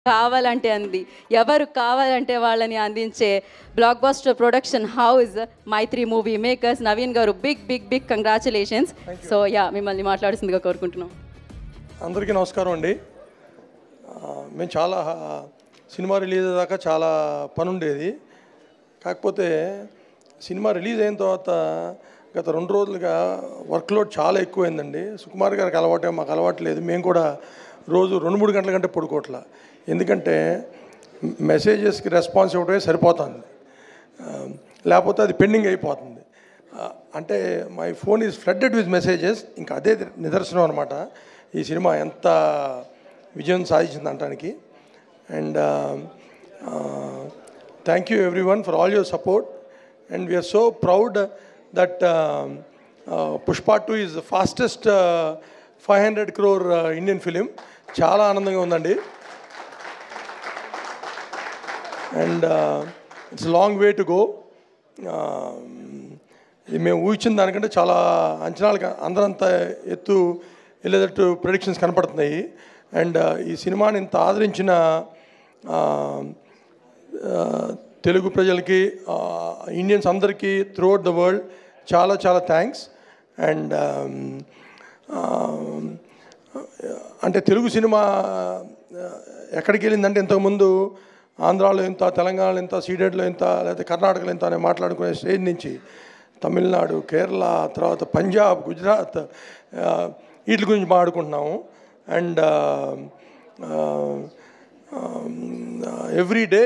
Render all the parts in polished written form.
కావాలంటే అంది, ఎవరు కావాలంటే వాళ్ళని అందించే blockbuster production house Mythri movie makers. Naveen గారు big big big congratulations. So yeah, మిమ్మల్ని మాట్లాడుతుందిగా కోరుకుంటున్నాం. అందరికీ నమస్కారం అండి. మేము చాలా సినిమా రిలీజ్ అయ్యేదాకా చాలా పని ఉండేది. కాకపోతే సినిమా రిలీజ్ అయిన తర్వాత గత 2 రోజులుగా వర్క్లోడ్ చాలా ఎక్కువైందండి. సుకుమార్ గారికి అలవాటే, మాకు అలవాటు లేదు. మేము కూడా రోజు 2-3 గంటల కంటే పడుకోవట్లా. ఎందుకంటే మెసేజెస్కి రెస్పాన్స్ ఇవ్వడమే సరిపోతుంది, లేకపోతే అది పెండింగ్ అయిపోతుంది. అంటే my phone is flooded with messages. ఇంకా అదే నిదర్శనం అనమాట ఈ సినిమా ఎంత విజయం సాధించింది అనడానికి. And thank you everyone for all your support. And we are so proud that Pushpa 2 is the fastest 500 crore Indian film. చాలా ఆనందంగా ఉందండి. And it's long way to go. ఇది మేము ఊహించిన దానికంటే చాలా అంచనాలు అందరంత ఎత్తు వెళ్ళేటట్టు ప్రెడిక్షన్స్ కనపడుతున్నాయి. అండ్ ఈ సినిమాని ఇంత ఆదరించిన తెలుగు ప్రజలకి, ఇండియన్స్ అందరికీ త్రూఅవుట్ ద వరల్డ్ చాలా చాలా థ్యాంక్స్. అండ్ అంటే తెలుగు సినిమా ఎక్కడికి వెళ్ళిందంటే ఇంతకుముందు ఆంధ్రాలో ఎంత, తెలంగాణలో ఎంత, సీడెడ్లో ఎంత, లేకపోతే కర్ణాటకలో ఎంత అని మాట్లాడుకునే స్టేజ్ నుంచి తమిళనాడు, కేరళ, తర్వాత పంజాబ్, గుజరాత్ వీటి గురించి మాట్లాడుకుంటున్నాము. And every day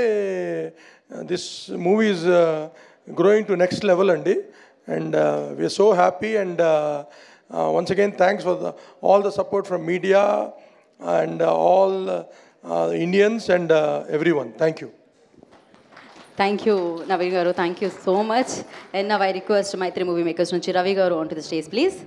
this movie is growing to next level అండి. And we are so happy. And once again thanks for all the support from media and all Indians and everyone. Thank you. Thank you, Naveen garu. Thank you so much. And now I request Maitri Movie Makers nunchi Ravi garu onto the stage, please.